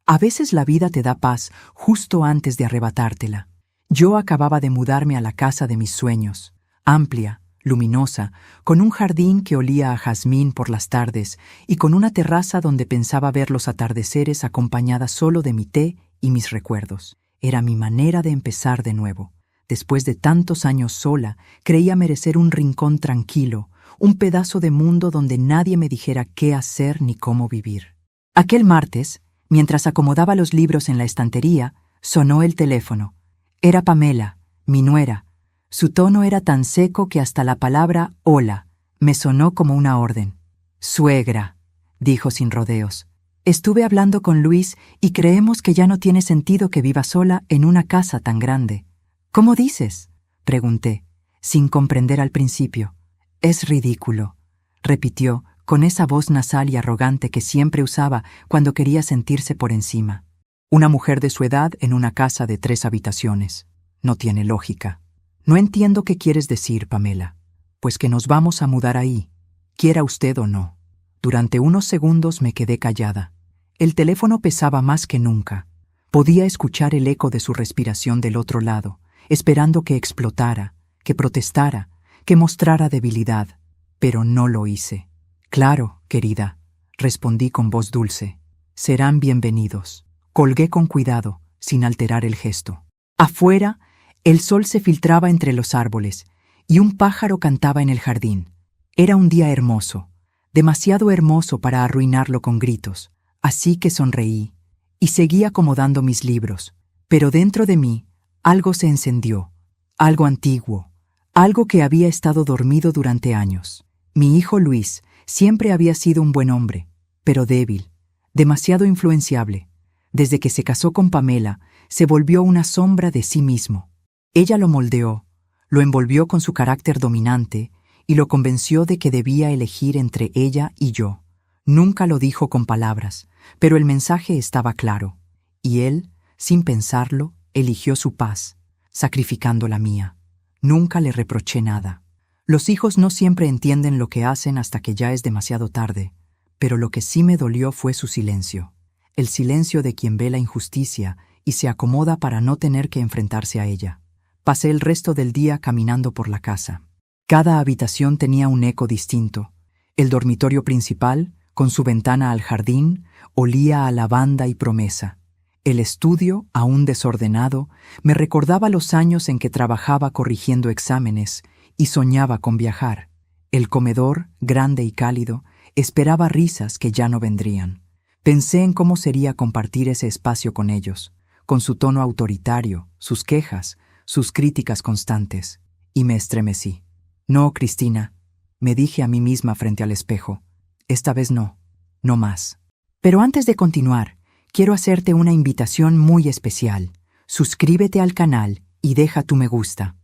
A veces la vida te da paz justo antes de arrebatártela. Yo acababa de mudarme a la casa de mis sueños, amplia, luminosa, con un jardín que olía a jazmín por las tardes y con una terraza donde pensaba ver los atardeceres acompañada solo de mi té y mis recuerdos. Era mi manera de empezar de nuevo. Después de tantos años sola, creía merecer un rincón tranquilo, un pedazo de mundo donde nadie me dijera qué hacer ni cómo vivir. Aquel martes, mientras acomodaba los libros en la estantería, sonó el teléfono. Era Pamela, mi nuera. Su tono era tan seco que hasta la palabra hola me sonó como una orden. «Suegra», dijo sin rodeos. «Estuve hablando con Luis y creemos que ya no tiene sentido que viva sola en una casa tan grande». «¿Cómo dices?», pregunté, sin comprender al principio. «Es ridículo», repitió, con esa voz nasal y arrogante que siempre usaba cuando quería sentirse por encima. Una mujer de su edad en una casa de 3 habitaciones. No tiene lógica. «No entiendo qué quieres decir, Pamela». «Pues que nos vamos a mudar ahí, quiera usted o no». Durante unos segundos me quedé callada. El teléfono pesaba más que nunca. Podía escuchar el eco de su respiración del otro lado, esperando que explotara, que protestara, que mostrara debilidad. Pero no lo hice. «Claro, querida», respondí con voz dulce. «Serán bienvenidos». Colgué con cuidado, sin alterar el gesto. Afuera, el sol se filtraba entre los árboles y un pájaro cantaba en el jardín. Era un día hermoso, demasiado hermoso para arruinarlo con gritos, así que sonreí y seguí acomodando mis libros. Pero dentro de mí, algo se encendió, algo antiguo, algo que había estado dormido durante años. Mi hijo Luis siempre había sido un buen hombre, pero débil, demasiado influenciable. Desde que se casó con Pamela, se volvió una sombra de sí mismo. Ella lo moldeó, lo envolvió con su carácter dominante y lo convenció de que debía elegir entre ella y yo. Nunca lo dijo con palabras, pero el mensaje estaba claro. Y él, sin pensarlo, eligió su paz, sacrificando la mía. Nunca le reproché nada. Los hijos no siempre entienden lo que hacen hasta que ya es demasiado tarde, pero lo que sí me dolió fue su silencio. El silencio de quien ve la injusticia y se acomoda para no tener que enfrentarse a ella. Pasé el resto del día caminando por la casa. Cada habitación tenía un eco distinto. El dormitorio principal, con su ventana al jardín, olía a lavanda y promesa. El estudio, aún desordenado, me recordaba los años en que trabajaba corrigiendo exámenes y soñaba con viajar. El comedor, grande y cálido, esperaba risas que ya no vendrían. Pensé en cómo sería compartir ese espacio con ellos, con su tono autoritario, sus quejas, sus críticas constantes, y me estremecí. «No, Cristina», me dije a mí misma frente al espejo. «Esta vez no, no más». Pero antes de continuar, quiero hacerte una invitación muy especial. Suscríbete al canal y deja tu me gusta.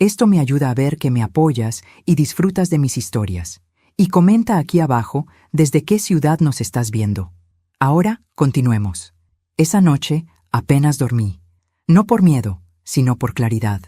Esto me ayuda a ver que me apoyas y disfrutas de mis historias. Y comenta aquí abajo desde qué ciudad nos estás viendo. Ahora, continuemos. Esa noche apenas dormí. No por miedo, sino por claridad.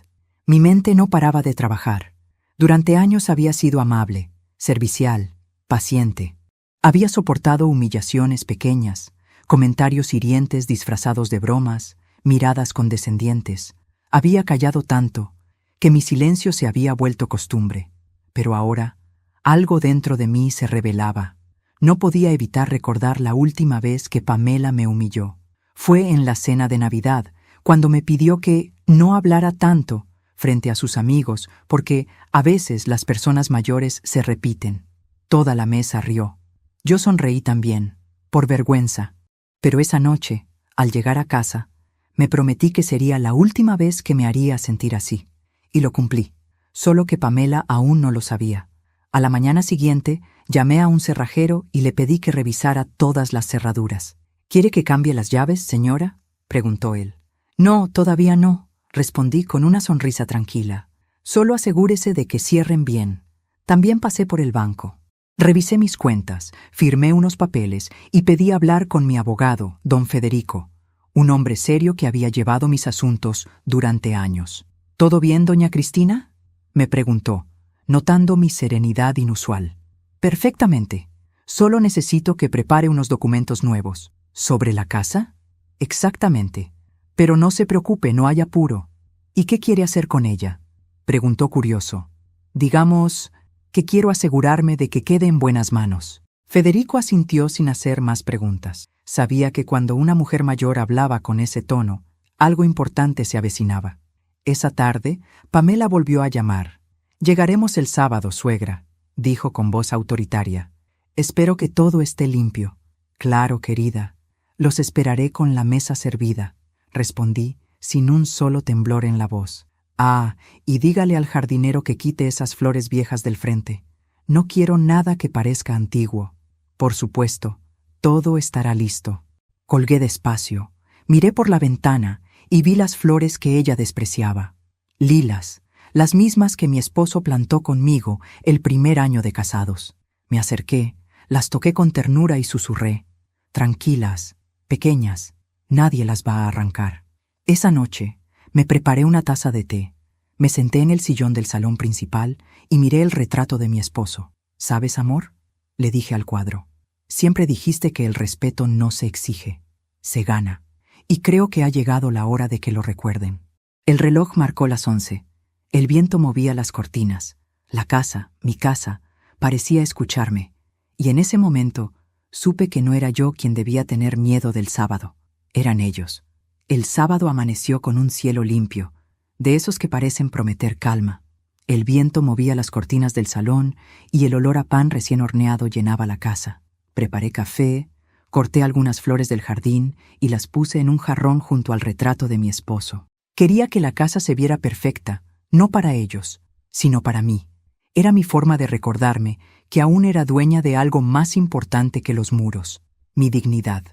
Mi mente no paraba de trabajar. Durante años había sido amable, servicial, paciente. Había soportado humillaciones pequeñas, comentarios hirientes disfrazados de bromas, miradas condescendientes. Había callado tanto que mi silencio se había vuelto costumbre. Pero ahora, algo dentro de mí se rebelaba. No podía evitar recordar la última vez que Pamela me humilló. Fue en la cena de Navidad, cuando me pidió que no hablara tanto frente a sus amigos, porque a veces las personas mayores se repiten. Toda la mesa rió. Yo sonreí también, por vergüenza. Pero esa noche, al llegar a casa, me prometí que sería la última vez que me haría sentir así. Y lo cumplí, solo que Pamela aún no lo sabía. A la mañana siguiente, llamé a un cerrajero y le pedí que revisara todas las cerraduras. «¿Quiere que cambie las llaves, señora?», preguntó él. «No, todavía no», respondí con una sonrisa tranquila. «Solo asegúrese de que cierren bien». También pasé por el banco. Revisé mis cuentas, firmé unos papeles y pedí hablar con mi abogado, don Federico, un hombre serio que había llevado mis asuntos durante años. «¿Todo bien, doña Cristina?», me preguntó, notando mi serenidad inusual. «Perfectamente. Solo necesito que prepare unos documentos nuevos». «¿Sobre la casa?», Exactamente. Pero no se preocupe, no hay apuro. ¿Y qué quiere hacer con ella? Preguntó curioso. Digamos que quiero asegurarme de que quede en buenas manos. Federico asintió sin hacer más preguntas. Sabía que cuando una mujer mayor hablaba con ese tono, algo importante se avecinaba. Esa tarde, Pamela volvió a llamar. «Llegaremos el sábado, suegra», dijo con voz autoritaria. «Espero que todo esté limpio». «Claro, querida. Los esperaré con la mesa servida», respondí, sin un solo temblor en la voz. «Ah, y dígale al jardinero que quite esas flores viejas del frente. No quiero nada que parezca antiguo». «Por supuesto, todo estará listo». Colgué despacio, miré por la ventana y vi las flores que ella despreciaba. Lilas, las mismas que mi esposo plantó conmigo el primer año de casados. Me acerqué, las toqué con ternura y susurré: «Tranquilas, pequeñas, nadie las va a arrancar». Esa noche me preparé una taza de té, me senté en el sillón del salón principal y miré el retrato de mi esposo. «¿Sabes, amor?», le dije al cuadro. «Siempre dijiste que el respeto no se exige, se gana, y creo que ha llegado la hora de que lo recuerden». El reloj marcó las 11. El viento movía las cortinas. La casa, mi casa, parecía escucharme, y en ese momento supe que no era yo quien debía tener miedo del sábado. Eran ellos. El sábado amaneció con un cielo limpio, de esos que parecen prometer calma. El viento movía las cortinas del salón y el olor a pan recién horneado llenaba la casa. Preparé café, corté algunas flores del jardín y las puse en un jarrón junto al retrato de mi esposo. Quería que la casa se viera perfecta, no para ellos, sino para mí. Era mi forma de recordarme que aún era dueña de algo más importante que los muros, mi dignidad.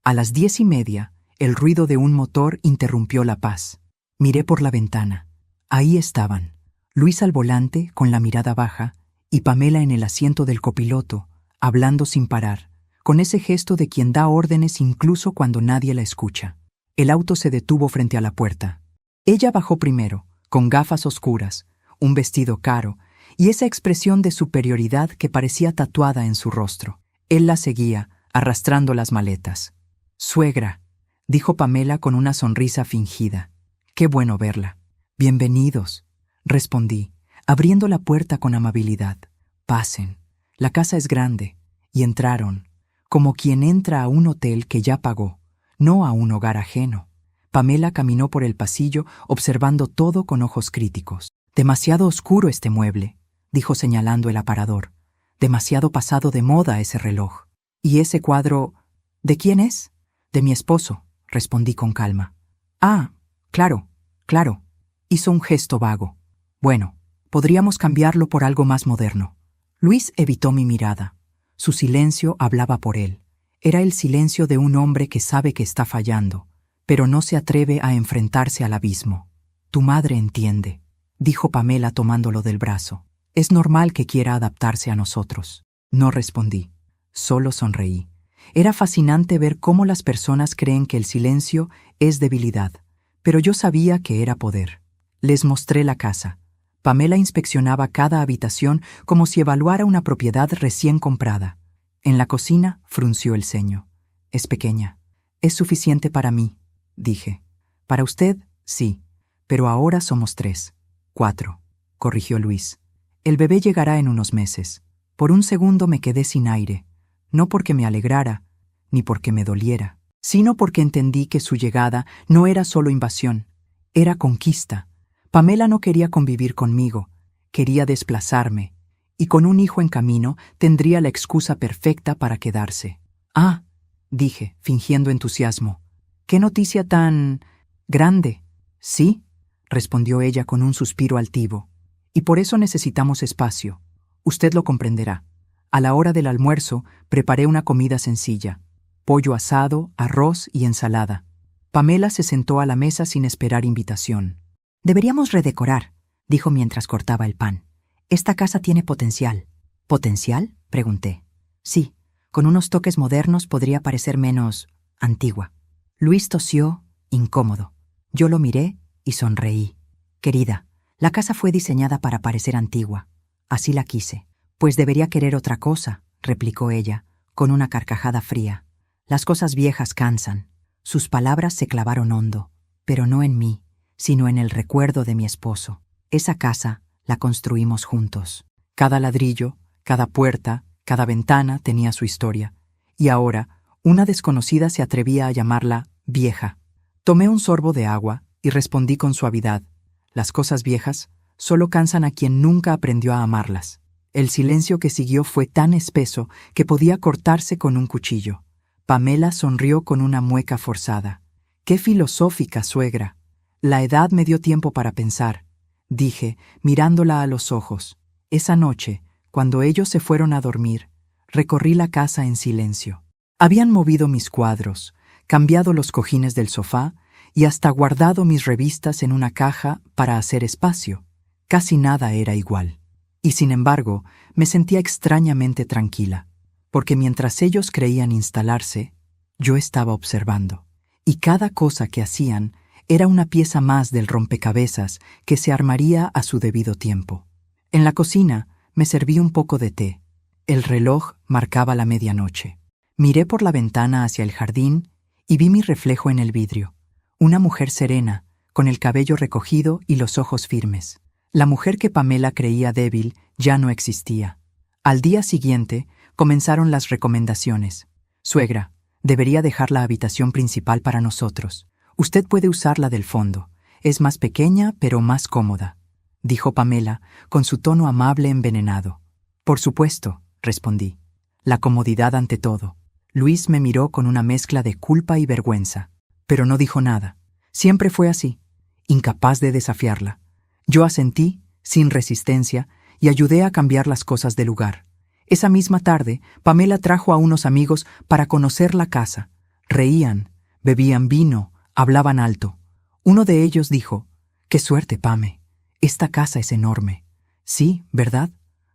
A las 10:30, el ruido de un motor interrumpió la paz. Miré por la ventana. Ahí estaban, Luis al volante con la mirada baja y Pamela en el asiento del copiloto, hablando sin parar, con ese gesto de quien da órdenes incluso cuando nadie la escucha. El auto se detuvo frente a la puerta. Ella bajó primero, con gafas oscuras, un vestido caro y esa expresión de superioridad que parecía tatuada en su rostro. Él la seguía, arrastrando las maletas. «Suegra», dijo Pamela con una sonrisa fingida. «Qué bueno verla». «Bienvenidos», respondí, abriendo la puerta con amabilidad. «Pasen. La casa es grande». Y entraron, como quien entra a un hotel que ya pagó, no a un hogar ajeno. Pamela caminó por el pasillo observando todo con ojos críticos. «Demasiado oscuro este mueble», dijo señalando el aparador. «Demasiado pasado de moda ese reloj. ¿Y ese cuadro? ¿De quién es?» «De mi esposo», respondí con calma. «Ah, claro, claro», hizo un gesto vago. «Bueno, podríamos cambiarlo por algo más moderno». Luis evitó mi mirada. Su silencio hablaba por él. Era el silencio de un hombre que sabe que está fallando, pero no se atreve a enfrentarse al abismo. «Tu madre entiende», dijo Pamela tomándolo del brazo. «Es normal que quiera adaptarse a nosotros». No respondí, solo sonreí. Era fascinante ver cómo las personas creen que el silencio es debilidad, pero yo sabía que era poder. Les mostré la casa. Pamela inspeccionaba cada habitación como si evaluara una propiedad recién comprada. En la cocina frunció el ceño. «Es pequeña. Es suficiente para mí», dije. «Para usted, sí, pero ahora somos 3. 4, corrigió Luis. «El bebé llegará en unos meses». Por un segundo me quedé sin aire, no porque me alegrara, ni porque me doliera, sino porque entendí que su llegada no era solo invasión, era conquista. Pamela no quería convivir conmigo, quería desplazarme, y con un hijo en camino tendría la excusa perfecta para quedarse. «Ah», dije, fingiendo entusiasmo. «¿Qué noticia tan grande?» «Sí», respondió ella con un suspiro altivo. «Y por eso necesitamos espacio. Usted lo comprenderá. A la hora del almuerzo preparé una comida sencilla. Pollo asado, arroz y ensalada». Pamela se sentó a la mesa sin esperar invitación. «Deberíamos redecorar», dijo mientras cortaba el pan. «Esta casa tiene potencial». «¿Potencial?», pregunté. «Sí, con unos toques modernos podría parecer menos antigua». Luis tosió, incómodo. Yo lo miré y sonreí. «Querida, la casa fue diseñada para parecer antigua. Así la quise». «Pues debería querer otra cosa», replicó ella, con una carcajada fría. «Las cosas viejas cansan». Sus palabras se clavaron hondo, pero no en mí, sino en el recuerdo de mi esposo. Esa casa la construimos juntos. Cada ladrillo, cada puerta, cada ventana tenía su historia. Y ahora, una desconocida se atrevía a llamarla vieja. Tomé un sorbo de agua y respondí con suavidad: las cosas viejas solo cansan a quien nunca aprendió a amarlas. El silencio que siguió fue tan espeso que podía cortarse con un cuchillo. Pamela sonrió con una mueca forzada. «Qué filosófica, suegra». «La edad me dio tiempo para pensar», dije, mirándola a los ojos. Esa noche, cuando ellos se fueron a dormir, recorrí la casa en silencio. Habían movido mis cuadros, cambiado los cojines del sofá y hasta guardado mis revistas en una caja para hacer espacio. Casi nada era igual. Y sin embargo, me sentía extrañamente tranquila, porque mientras ellos creían instalarse, yo estaba observando. Y cada cosa que hacían era una pieza más del rompecabezas que se armaría a su debido tiempo. En la cocina me serví un poco de té. El reloj marcaba la medianoche. Miré por la ventana hacia el jardín y vi mi reflejo en el vidrio. Una mujer serena, con el cabello recogido y los ojos firmes. La mujer que Pamela creía débil ya no existía. Al día siguiente comenzaron las recomendaciones. «Suegra, debería dejar la habitación principal para nosotros. Usted puede usar la del fondo. Es más pequeña, pero más cómoda», dijo Pamela, con su tono amable envenenado. «Por supuesto», respondí. «La comodidad ante todo». Luis me miró con una mezcla de culpa y vergüenza, pero no dijo nada. Siempre fue así, incapaz de desafiarla. Yo asentí, sin resistencia, y ayudé a cambiar las cosas de lugar. Esa misma tarde, Pamela trajo a unos amigos para conocer la casa. Reían, bebían vino, hablaban alto. Uno de ellos dijo: «Qué suerte, Pame. Esta casa es enorme». «Sí, ¿verdad?»,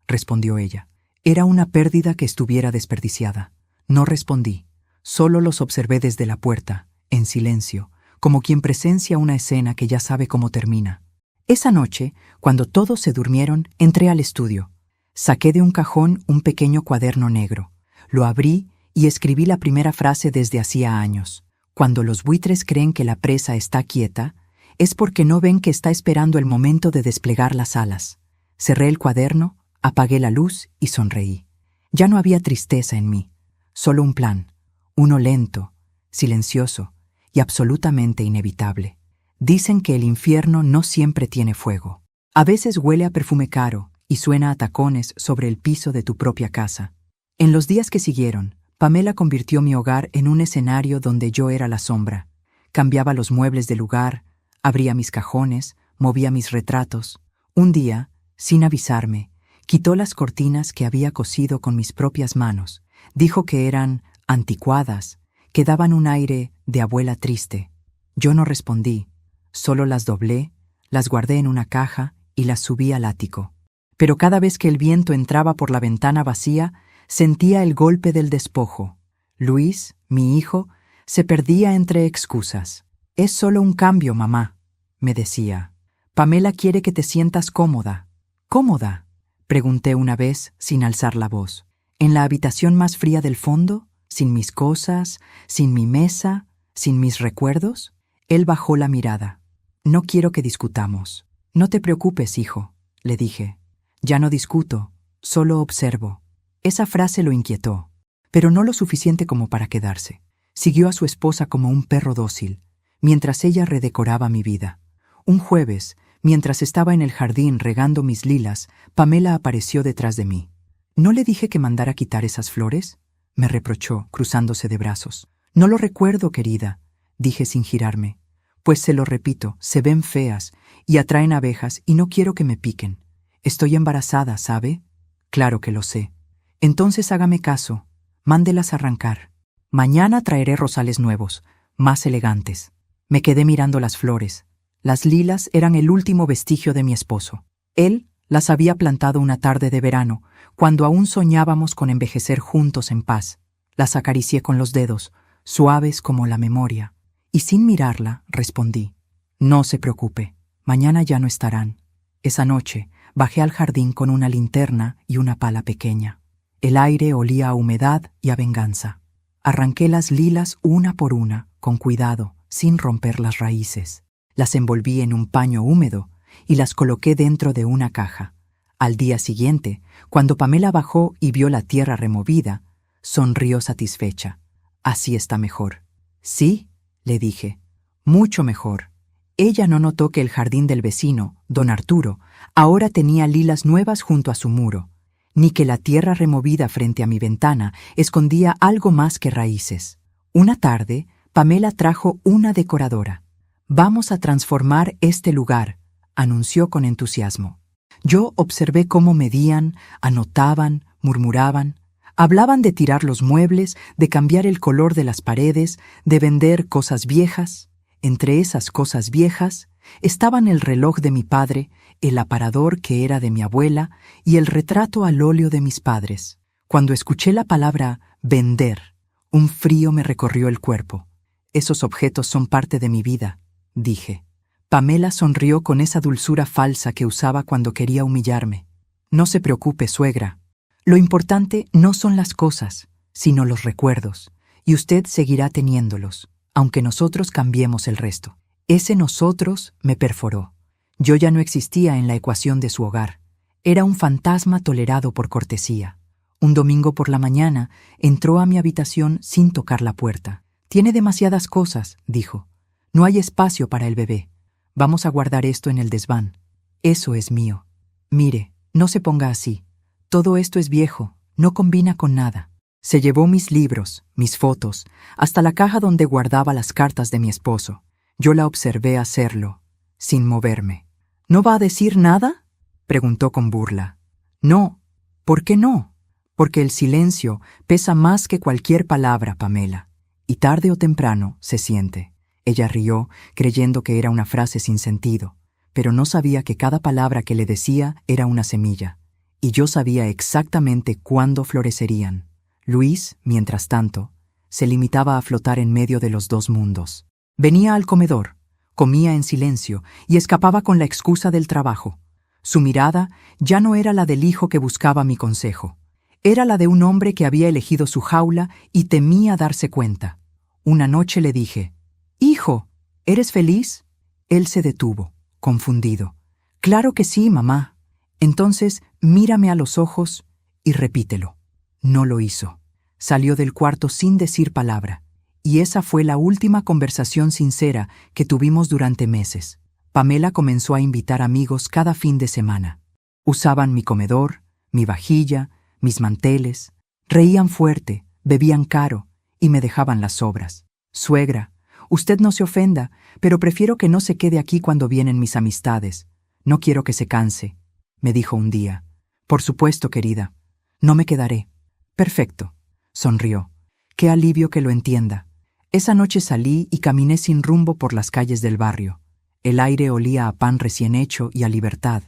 respondió ella. Era una pérdida que estuviera desperdiciada. No respondí. Solo los observé desde la puerta, en silencio, como quien presencia una escena que ya sabe cómo termina. Esa noche, cuando todos se durmieron, entré al estudio. Saqué de un cajón un pequeño cuaderno negro. Lo abrí y escribí la primera frase desde hacía años. Cuando los buitres creen que la presa está quieta, es porque no ven que está esperando el momento de desplegar las alas. Cerré el cuaderno, apagué la luz y sonreí. Ya no había tristeza en mí, solo un plan, uno lento, silencioso y absolutamente inevitable. Dicen que el infierno no siempre tiene fuego. A veces huele a perfume caro y suena a tacones sobre el piso de tu propia casa. En los días que siguieron, Pamela convirtió mi hogar en un escenario donde yo era la sombra. Cambiaba los muebles de lugar, abría mis cajones, movía mis retratos. Un día, sin avisarme, quitó las cortinas que había cosido con mis propias manos. Dijo que eran anticuadas, que daban un aire de abuela triste. Yo no respondí. Solo las doblé, las guardé en una caja y las subí al ático. Pero cada vez que el viento entraba por la ventana vacía, sentía el golpe del despojo. Luis, mi hijo, se perdía entre excusas. «Es solo un cambio, mamá», me decía. «Pamela quiere que te sientas cómoda». «¿Cómoda?», pregunté una vez sin alzar la voz. «¿En la habitación más fría del fondo? ¿Sin mis cosas? ¿Sin mi mesa? ¿Sin mis recuerdos?» Él bajó la mirada. «No quiero que discutamos». «No te preocupes, hijo», le dije. «Ya no discuto, solo observo». Esa frase lo inquietó, pero no lo suficiente como para quedarse. Siguió a su esposa como un perro dócil, mientras ella redecoraba mi vida. Un jueves, mientras estaba en el jardín regando mis lilas, Pamela apareció detrás de mí. «¿No le dije que mandara quitar esas flores?», me reprochó, cruzándose de brazos. «No lo recuerdo, querida», dije sin girarme. «Pues se lo repito, se ven feas y atraen abejas y no quiero que me piquen. Estoy embarazada, ¿sabe?» «Claro que lo sé». «Entonces hágame caso, mándelas arrancar. Mañana traeré rosales nuevos, más elegantes». Me quedé mirando las flores. Las lilas eran el último vestigio de mi esposo. Él las había plantado una tarde de verano, cuando aún soñábamos con envejecer juntos en paz. Las acaricié con los dedos, suaves como la memoria, y sin mirarla respondí: «No se preocupe, mañana ya no estarán». Esa noche bajé al jardín con una linterna y una pala pequeña. El aire olía a humedad y a venganza. Arranqué las lilas una por una, con cuidado, sin romper las raíces. Las envolví en un paño húmedo y las coloqué dentro de una caja. Al día siguiente, cuando Pamela bajó y vio la tierra removida, sonrió satisfecha. «Así está mejor». «Sí», le dije, «mucho mejor». Ella no notó que el jardín del vecino, don Arturo, ahora tenía lilas nuevas junto a su muro, ni que la tierra removida frente a mi ventana escondía algo más que raíces. Una tarde, Pamela trajo una decoradora. «Vamos a transformar este lugar», anunció con entusiasmo. Yo observé cómo medían, anotaban, murmuraban. Hablaban de tirar los muebles, de cambiar el color de las paredes, de vender cosas viejas. Entre esas cosas viejas estaban el reloj de mi padre, el aparador que era de mi abuela y el retrato al óleo de mis padres. Cuando escuché la palabra «vender», un frío me recorrió el cuerpo. «Esos objetos son parte de mi vida», dije. Pamela sonrió con esa dulzura falsa que usaba cuando quería humillarme. «No se preocupe, suegra. Lo importante no son las cosas, sino los recuerdos, y usted seguirá teniéndolos, aunque nosotros cambiemos el resto». Ese nosotros me perforó. Yo ya no existía en la ecuación de su hogar. Era un fantasma tolerado por cortesía. Un domingo por la mañana entró a mi habitación sin tocar la puerta. «Tiene demasiadas cosas», dijo. «No hay espacio para el bebé. Vamos a guardar esto en el desván. Eso es mío. Mire, no se ponga así. Todo esto es viejo, no combina con nada». Se llevó mis libros, mis fotos, hasta la caja donde guardaba las cartas de mi esposo. Yo la observé hacerlo, sin moverme. «¿No va a decir nada?», preguntó con burla. «No». «¿Por qué no?». «Porque el silencio pesa más que cualquier palabra, Pamela, y tarde o temprano se siente». Ella rió, creyendo que era una frase sin sentido, pero no sabía que cada palabra que le decía era una semilla, y yo sabía exactamente cuándo florecerían. Luis, mientras tanto, se limitaba a flotar en medio de los dos mundos. Venía al comedor, comía en silencio y escapaba con la excusa del trabajo. Su mirada ya no era la del hijo que buscaba mi consejo. Era la de un hombre que había elegido su jaula y temía darse cuenta. Una noche le dije: «Hijo, ¿eres feliz?». Él se detuvo, confundido. «Claro que sí, mamá». «Entonces, mírame a los ojos y repítelo». No lo hizo. Salió del cuarto sin decir palabra. Y esa fue la última conversación sincera que tuvimos durante meses. Pamela comenzó a invitar amigos cada fin de semana. Usaban mi comedor, mi vajilla, mis manteles. Reían fuerte, bebían caro y me dejaban las sobras. «Suegra, usted no se ofenda, pero prefiero que no se quede aquí cuando vienen mis amistades. No quiero que se canse», me dijo un día. «Por supuesto, querida. No me quedaré». «Perfecto», sonrió. «Qué alivio que lo entienda». Esa noche salí y caminé sin rumbo por las calles del barrio. El aire olía a pan recién hecho y a libertad.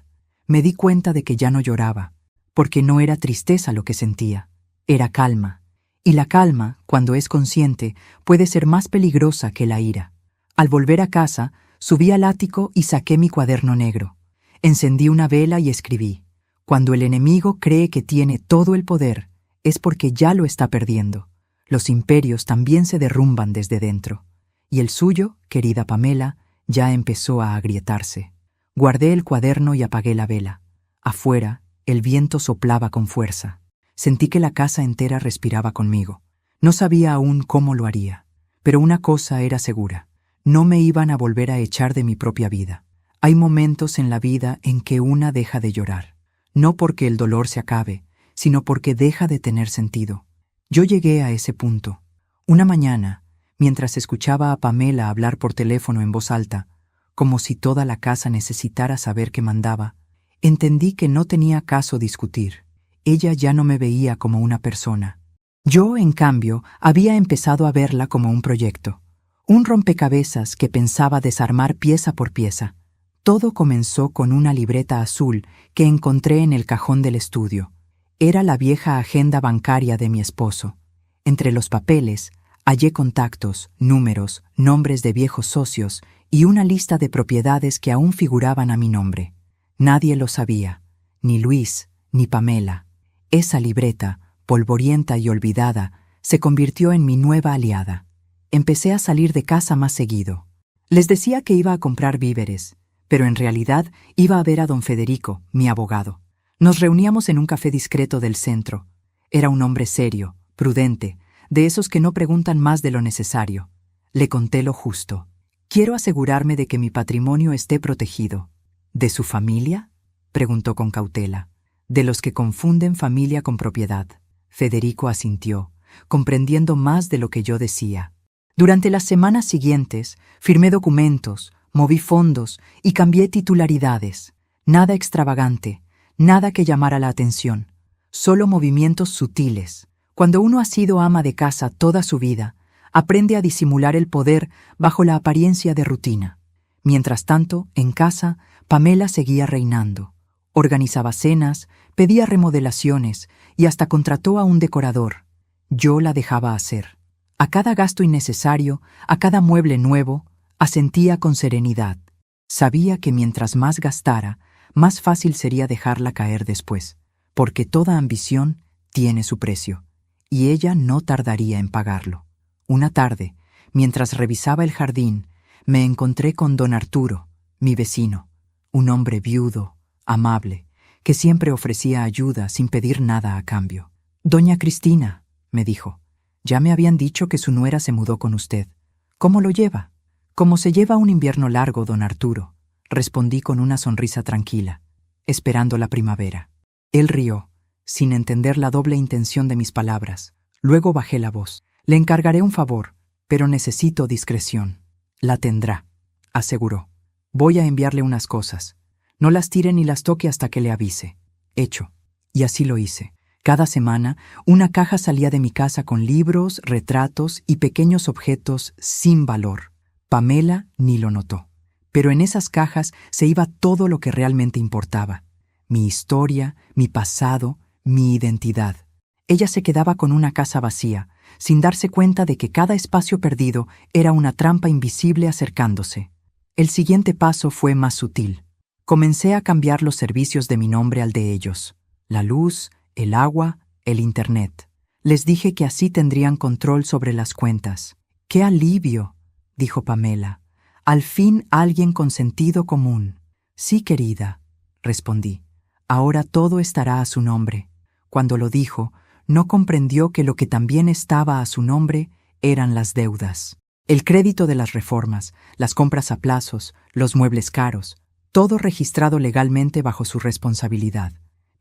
Me di cuenta de que ya no lloraba, porque no era tristeza lo que sentía, era calma. Y la calma, cuando es consciente, puede ser más peligrosa que la ira. Al volver a casa, subí al ático y saqué mi cuaderno negro. Encendí una vela y escribí: «Cuando el enemigo cree que tiene todo el poder, es porque ya lo está perdiendo. Los imperios también se derrumban desde dentro. Y el suyo, querida Pamela, ya empezó a agrietarse». Guardé el cuaderno y apagué la vela. Afuera, el viento soplaba con fuerza. Sentí que la casa entera respiraba conmigo. No sabía aún cómo lo haría, pero una cosa era segura: no me iban a volver a echar de mi propia vida. Hay momentos en la vida en que una deja de llorar, no porque el dolor se acabe, sino porque deja de tener sentido. Yo llegué a ese punto. Una mañana, mientras escuchaba a Pamela hablar por teléfono en voz alta, como si toda la casa necesitara saber qué mandaba, entendí que no tenía caso discutir. Ella ya no me veía como una persona. Yo, en cambio, había empezado a verla como un proyecto, un rompecabezas que pensaba desarmar pieza por pieza. Todo comenzó con una libreta azul que encontré en el cajón del estudio. Era la vieja agenda bancaria de mi esposo. Entre los papeles hallé contactos, números, nombres de viejos socios y una lista de propiedades que aún figuraban a mi nombre. Nadie lo sabía, ni Luis, ni Pamela. Esa libreta, polvorienta y olvidada, Se convirtió en mi nueva aliada. Empecé a salir de casa más seguido. Les decía que iba a comprar víveres, pero en realidad iba a ver a don Federico, mi abogado. Nos reuníamos en un café discreto del centro. Era un hombre serio, prudente, de esos que no preguntan más de lo necesario. Le conté lo justo. Quiero asegurarme de que mi patrimonio esté protegido. ¿De su familia?, preguntó con cautela. De los que confunden familia con propiedad. Federico asintió, comprendiendo más de lo que yo decía. Durante las semanas siguientes, firmé documentos, moví fondos y cambié titularidades. Nada extravagante, nada que llamara la atención. Solo movimientos sutiles. Cuando uno ha sido ama de casa toda su vida, aprende a disimular el poder bajo la apariencia de rutina. Mientras tanto, en casa, Pamela seguía reinando. Organizaba cenas, pedía remodelaciones y hasta contrató a un decorador. Yo la dejaba hacer. A cada gasto innecesario, a cada mueble nuevo, asentía con serenidad. Sabía que mientras más gastara, más fácil sería dejarla caer después, porque toda ambición tiene su precio, y ella no tardaría en pagarlo. Una tarde, mientras revisaba el jardín, me encontré con don Arturo, mi vecino, un hombre viudo, amable, que siempre ofrecía ayuda sin pedir nada a cambio. «Doña Cristina», me dijo, «ya me habían dicho que su nuera se mudó con usted. ¿Cómo lo lleva?» «Como se lleva un invierno largo, don Arturo», respondí con una sonrisa tranquila, esperando la primavera. Él rió, sin entender la doble intención de mis palabras. Luego bajé la voz. «Le encargaré un favor, pero necesito discreción». «La tendrá», aseguró. «Voy a enviarle unas cosas. No las tire ni las toque hasta que le avise». Hecho. Y así lo hice. Cada semana, una caja salía de mi casa con libros, retratos y pequeños objetos sin valor. Pamela ni lo notó. Pero en esas cajas se iba todo lo que realmente importaba. Mi historia, mi pasado, mi identidad. Ella se quedaba con una casa vacía, sin darse cuenta de que cada espacio perdido era una trampa invisible acercándose. El siguiente paso fue más sutil. Comencé a cambiar los servicios de mi nombre al de ellos. La luz, el agua, el internet. Les dije que así tendrían control sobre las cuentas. «¡Qué alivio!», dijo Pamela. «Al fin alguien con sentido común». «Sí, querida», respondí. «Ahora todo estará a su nombre». Cuando lo dijo, no comprendió que lo que también estaba a su nombre eran las deudas. El crédito de las reformas, las compras a plazos, los muebles caros, todo registrado legalmente bajo su responsabilidad.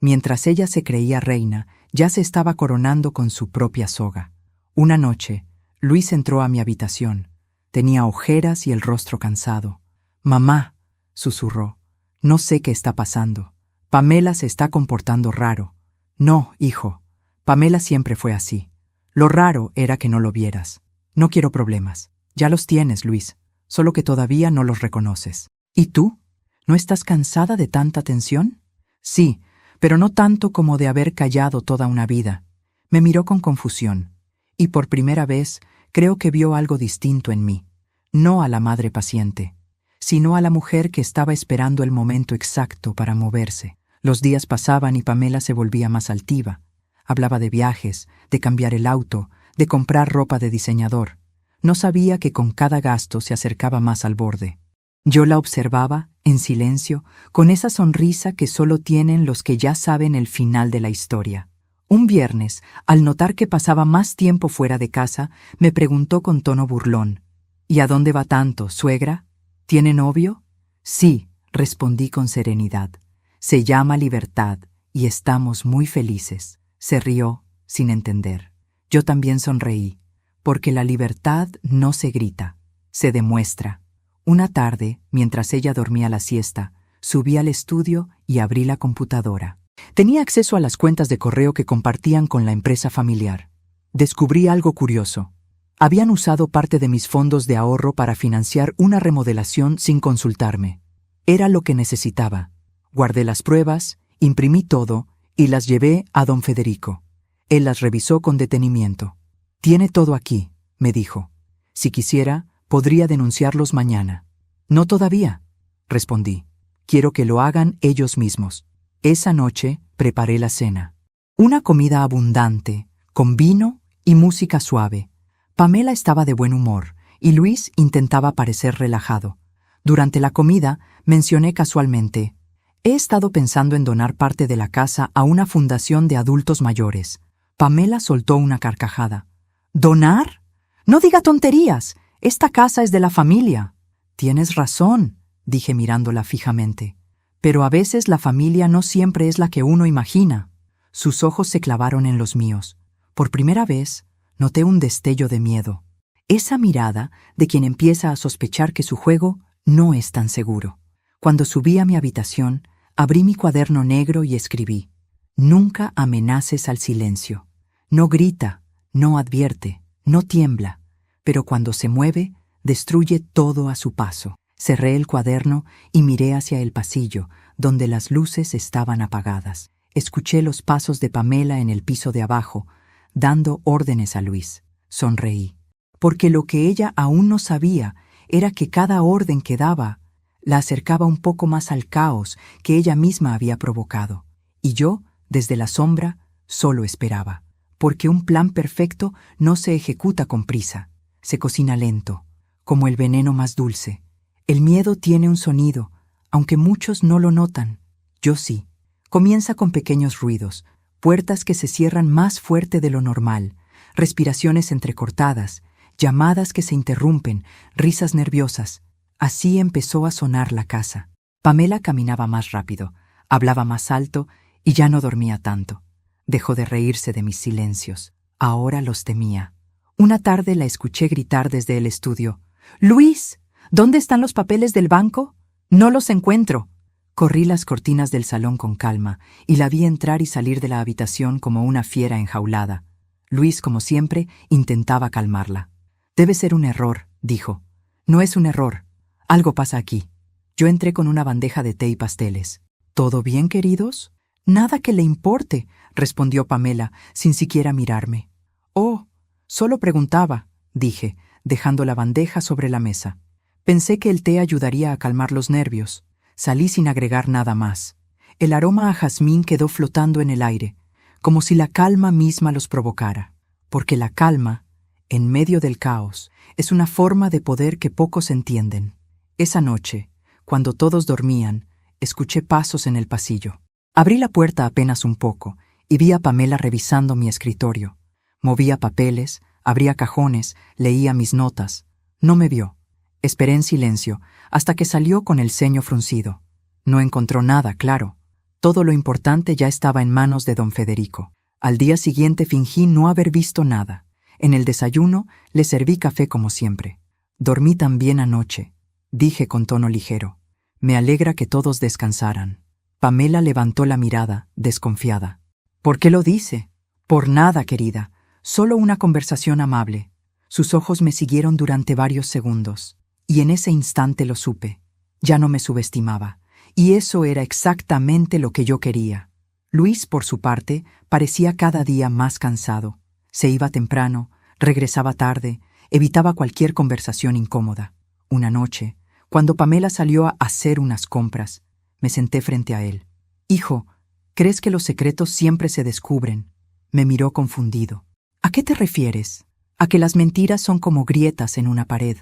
Mientras ella se creía reina, ya se estaba coronando con su propia soga. Una noche, Luis entró a mi habitación. Tenía ojeras y el rostro cansado. «Mamá», susurró, «no sé qué está pasando. Pamela se está comportando raro». «No, hijo. Pamela siempre fue así. Lo raro era que no lo vieras. No quiero problemas. Ya los tienes, Luis, solo que todavía no los reconoces». «¿Y tú? ¿No estás cansada de tanta tensión?» «Sí, pero no tanto como de haber callado toda una vida». Me miró con confusión, y por primera vez creo que vio algo distinto en mí. No a la madre paciente, sino a la mujer que estaba esperando el momento exacto para moverse. Los días pasaban y Pamela se volvía más altiva. Hablaba de viajes, de cambiar el auto, de comprar ropa de diseñador. No sabía que con cada gasto se acercaba más al borde. Yo la observaba, en silencio, con esa sonrisa que solo tienen los que ya saben el final de la historia. Un viernes, al notar que pasaba más tiempo fuera de casa, me preguntó con tono burlón: «¿Y a dónde va tanto, suegra? ¿Tiene novio?» «Sí», respondí con serenidad. «Se llama libertad y estamos muy felices». Se rió, sin entender. Yo también sonreí, porque la libertad no se grita, se demuestra. Una tarde, mientras ella dormía la siesta, subí al estudio y abrí la computadora. Tenía acceso a las cuentas de correo que compartían con la empresa familiar. Descubrí algo curioso. Habían usado parte de mis fondos de ahorro para financiar una remodelación sin consultarme. Era lo que necesitaba. Guardé las pruebas, imprimí todo y las llevé a don Federico. Él las revisó con detenimiento. «Tiene todo aquí», me dijo. «Si quisiera, podría denunciarlos mañana». «No todavía», respondí. «Quiero que lo hagan ellos mismos». Esa noche preparé la cena. Una comida abundante, con vino y música suave. Pamela estaba de buen humor, y Luis intentaba parecer relajado. Durante la comida, mencioné casualmente: «He estado pensando en donar parte de la casa a una fundación de adultos mayores». Pamela soltó una carcajada. «¿Donar? No diga tonterías. Esta casa es de la familia». «Tienes razón», dije mirándola fijamente. «Pero a veces la familia no siempre es la que uno imagina». Sus ojos se clavaron en los míos. Por primera vez, noté un destello de miedo. Esa mirada de quien empieza a sospechar que su juego no es tan seguro. Cuando subí a mi habitación, abrí mi cuaderno negro y escribí: «Nunca amenaces al silencio. No grita, no advierte, no tiembla, pero cuando se mueve, destruye todo a su paso». Cerré el cuaderno y miré hacia el pasillo, donde las luces estaban apagadas. Escuché los pasos de Pamela en el piso de abajo, dando órdenes a Luis. Sonreí, porque lo que ella aún no sabía era que cada orden que daba la acercaba un poco más al caos que ella misma había provocado. Y yo, desde la sombra, solo esperaba, porque un plan perfecto no se ejecuta con prisa, se cocina lento, como el veneno más dulce. El miedo tiene un sonido, aunque muchos no lo notan. Yo sí. Comienza con pequeños ruidos, puertas que se cierran más fuerte de lo normal, respiraciones entrecortadas, llamadas que se interrumpen, risas nerviosas. Así empezó a sonar la casa. Pamela caminaba más rápido, hablaba más alto y ya no dormía tanto. Dejó de reírse de mis silencios. Ahora los temía. Una tarde la escuché gritar desde el estudio: «¡Luis! ¿Dónde están los papeles del banco? No los encuentro». Corrí las cortinas del salón con calma y la vi entrar y salir de la habitación como una fiera enjaulada. Luis, como siempre, intentaba calmarla. «Debe ser un error», dijo. «No es un error. Algo pasa aquí». Yo entré con una bandeja de té y pasteles. «¿Todo bien, queridos?» «Nada que le importe», respondió Pamela, sin siquiera mirarme. «Oh, solo preguntaba», dije, dejando la bandeja sobre la mesa. Pensé que el té ayudaría a calmar los nervios. Salí sin agregar nada más. El aroma a jazmín quedó flotando en el aire, como si la calma misma los provocara. Porque la calma, en medio del caos, es una forma de poder que pocos entienden. Esa noche, cuando todos dormían, escuché pasos en el pasillo. Abrí la puerta apenas un poco y vi a Pamela revisando mi escritorio. Movía papeles, abría cajones, leía mis notas. No me vio. Esperé en silencio hasta que salió con el ceño fruncido. No encontró nada, claro. Todo lo importante ya estaba en manos de don Federico. Al día siguiente fingí no haber visto nada. En el desayuno le serví café como siempre. «Dormí tan bien anoche», dije con tono ligero. «Me alegra que todos descansaran». Pamela levantó la mirada, desconfiada. «¿Por qué lo dice?» «Por nada, querida. Solo una conversación amable». Sus ojos me siguieron durante varios segundos. Y en ese instante lo supe. Ya no me subestimaba. Y eso era exactamente lo que yo quería. Luis, por su parte, parecía cada día más cansado. Se iba temprano, regresaba tarde, evitaba cualquier conversación incómoda. Una noche, cuando Pamela salió a hacer unas compras, me senté frente a él. «Hijo, ¿crees que los secretos siempre se descubren?». Me miró confundido. «¿A qué te refieres?». «A que las mentiras son como grietas en una pared.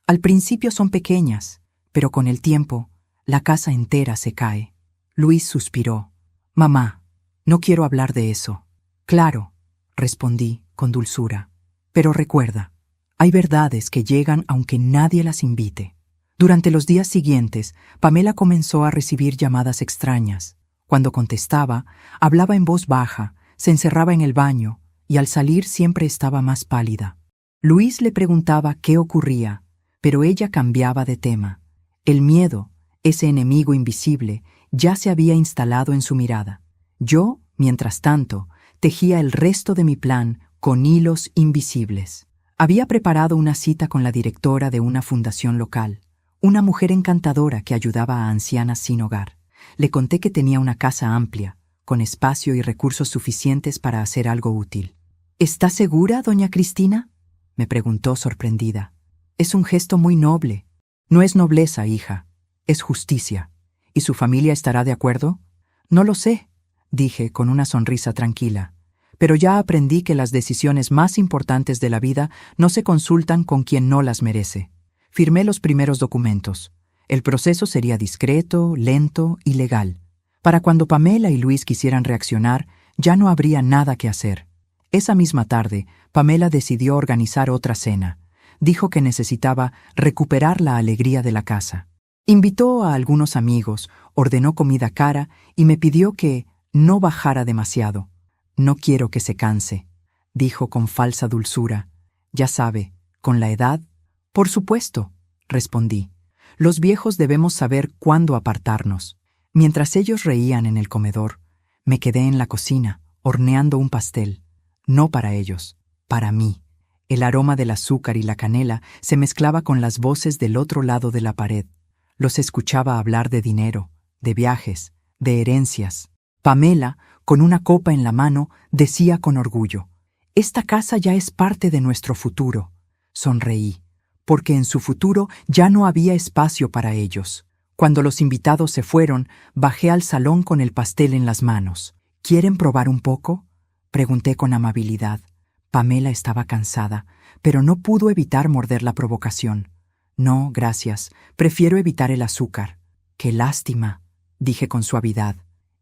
Al principio son pequeñas, pero con el tiempo, la casa entera se cae». Luis suspiró. «Mamá, no quiero hablar de eso». «Claro», respondí con dulzura. «Pero recuerda, hay verdades que llegan aunque nadie las invite». Durante los días siguientes, Pamela comenzó a recibir llamadas extrañas. Cuando contestaba, hablaba en voz baja, se encerraba en el baño y al salir siempre estaba más pálida. Luis le preguntaba qué ocurría, pero ella cambiaba de tema. El miedo, ese enemigo invisible, ya se había instalado en su mirada. Yo, mientras tanto, tejía el resto de mi plan con hilos invisibles. Había preparado una cita con la directora de una fundación local, una mujer encantadora que ayudaba a ancianas sin hogar. Le conté que tenía una casa amplia, con espacio y recursos suficientes para hacer algo útil. «¿Está segura, doña Cristina?», me preguntó sorprendida. «Es un gesto muy noble». «No es nobleza, hija, es justicia. ¿Y su familia estará de acuerdo?». «No lo sé», dije con una sonrisa tranquila, pero ya aprendí que las decisiones más importantes de la vida no se consultan con quien no las merece. Firmé los primeros documentos. El proceso sería discreto, lento y legal. Para cuando Pamela y Luis quisieran reaccionar, ya no habría nada que hacer. Esa misma tarde, Pamela decidió organizar otra cena. Dijo que necesitaba recuperar la alegría de la casa. Invitó a algunos amigos, ordenó comida cara y me pidió que no bajara demasiado. «No quiero que se canse», dijo con falsa dulzura. «Ya sabe, con la edad». «Por supuesto», respondí. «Los viejos debemos saber cuándo apartarnos». Mientras ellos reían en el comedor, me quedé en la cocina, horneando un pastel. No para ellos, para mí. El aroma del azúcar y la canela se mezclaba con las voces del otro lado de la pared. Los escuchaba hablar de dinero, de viajes, de herencias. Pamela, con una copa en la mano, decía con orgullo: «Esta casa ya es parte de nuestro futuro». Sonreí, porque en su futuro ya no había espacio para ellos. Cuando los invitados se fueron, bajé al salón con el pastel en las manos. «¿Quieren probar un poco?», pregunté con amabilidad. Pamela estaba cansada, pero no pudo evitar morder la provocación. «No, gracias. Prefiero evitar el azúcar». «Qué lástima», dije con suavidad.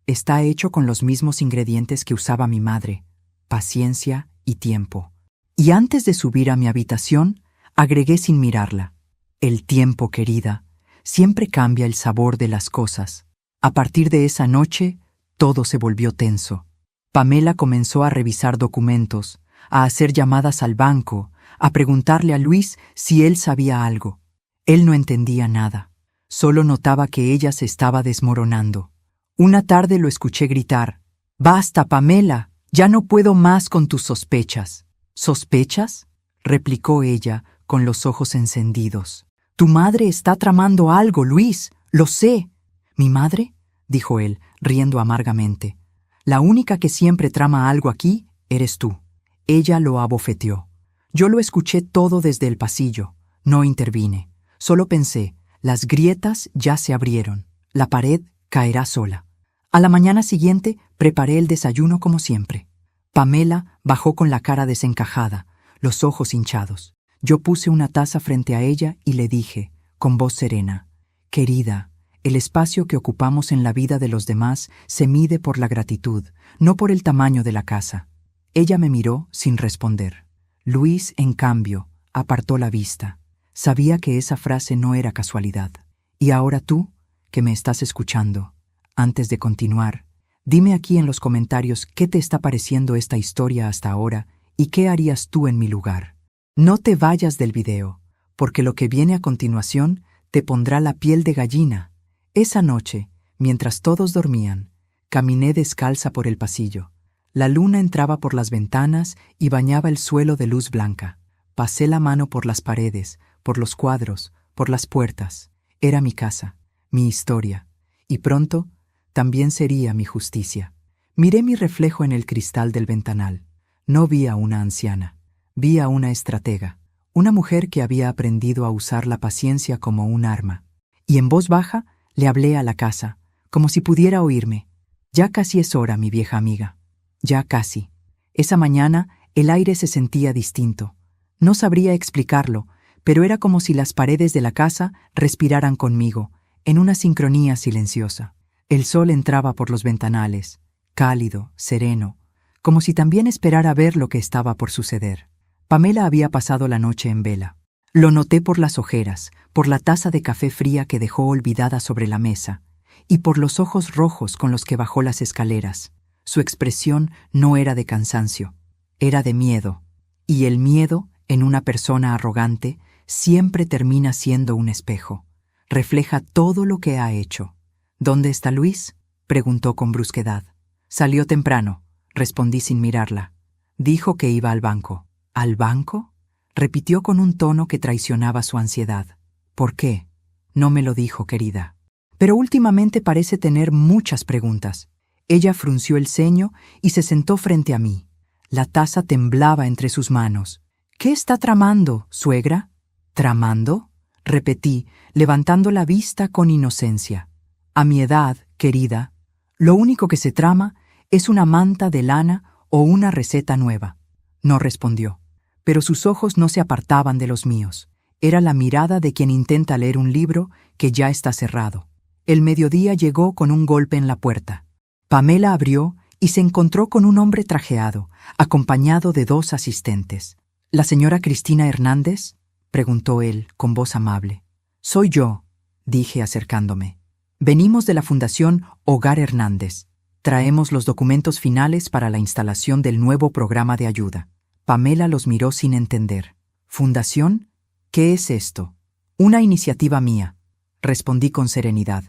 «Está hecho con los mismos ingredientes que usaba mi madre: paciencia y tiempo». Y antes de subir a mi habitación, agregué sin mirarla: «El tiempo, querida, siempre cambia el sabor de las cosas». A partir de esa noche, todo se volvió tenso. Pamela comenzó a revisar documentos, a hacer llamadas al banco, a preguntarle a Luis si él sabía algo. Él no entendía nada. Solo notaba que ella se estaba desmoronando. Una tarde lo escuché gritar: «¡Basta, Pamela! Ya no puedo más con tus sospechas». «¿Sospechas?», replicó ella con los ojos encendidos. «Tu madre está tramando algo, Luis, lo sé». «¿Mi madre?», dijo él, riendo amargamente. «La única que siempre trama algo aquí eres tú». Ella lo abofeteó. Yo lo escuché todo desde el pasillo. No intervine. Solo pensé: las grietas ya se abrieron. La pared caerá sola. A la mañana siguiente preparé el desayuno como siempre. Pamela bajó con la cara desencajada, los ojos hinchados. Yo puse una taza frente a ella y le dije, con voz serena: «Querida, el espacio que ocupamos en la vida de los demás se mide por la gratitud, no por el tamaño de la casa». Ella me miró sin responder. Luis, en cambio, apartó la vista. Sabía que esa frase no era casualidad. «Y ahora tú, que me estás escuchando, antes de continuar, dime aquí en los comentarios qué te está pareciendo esta historia hasta ahora y qué harías tú en mi lugar». No te vayas del video, porque lo que viene a continuación te pondrá la piel de gallina. Esa noche, mientras todos dormían, caminé descalza por el pasillo. La luna entraba por las ventanas y bañaba el suelo de luz blanca. Pasé la mano por las paredes, por los cuadros, por las puertas. Era mi casa, mi historia, y pronto también sería mi justicia. Miré mi reflejo en el cristal del ventanal. No vi a una anciana. Vi a una estratega, una mujer que había aprendido a usar la paciencia como un arma. Y en voz baja le hablé a la casa, como si pudiera oírme. «Ya casi es hora, mi vieja amiga. Ya casi». Esa mañana el aire se sentía distinto. No sabría explicarlo, pero era como si las paredes de la casa respiraran conmigo, en una sincronía silenciosa. El sol entraba por los ventanales, cálido, sereno, como si también esperara ver lo que estaba por suceder. Pamela había pasado la noche en vela. Lo noté por las ojeras, por la taza de café fría que dejó olvidada sobre la mesa, y por los ojos rojos con los que bajó las escaleras. Su expresión no era de cansancio, era de miedo. Y el miedo, en una persona arrogante, siempre termina siendo un espejo. Refleja todo lo que ha hecho. «¿Dónde está Luis?», preguntó con brusquedad. «Salió temprano», respondí sin mirarla. «Dijo que iba al banco». «¿Al banco?», repitió con un tono que traicionaba su ansiedad. «¿Por qué?». «No me lo dijo, querida. Pero últimamente parece tener muchas preguntas». Ella frunció el ceño y se sentó frente a mí. La taza temblaba entre sus manos. «¿Qué está tramando, suegra?». «¿Tramando?», repetí, levantando la vista con inocencia. «A mi edad, querida, lo único que se trama es una manta de lana ¿O una receta nueva? No respondió. Pero sus ojos no se apartaban de los míos. Era la mirada de quien intenta leer un libro que ya está cerrado. El mediodía llegó con un golpe en la puerta. Pamela abrió y se encontró con un hombre trajeado, acompañado de 2 asistentes. ¿La señora Cristina Hernández?, preguntó él con voz amable. Soy yo, dije acercándome. Venimos de la Fundación Hogar Hernández. Traemos los documentos finales para la instalación del nuevo programa de ayuda. Pamela los miró sin entender. ¿Fundación? ¿Qué es esto? Una iniciativa mía, respondí con serenidad.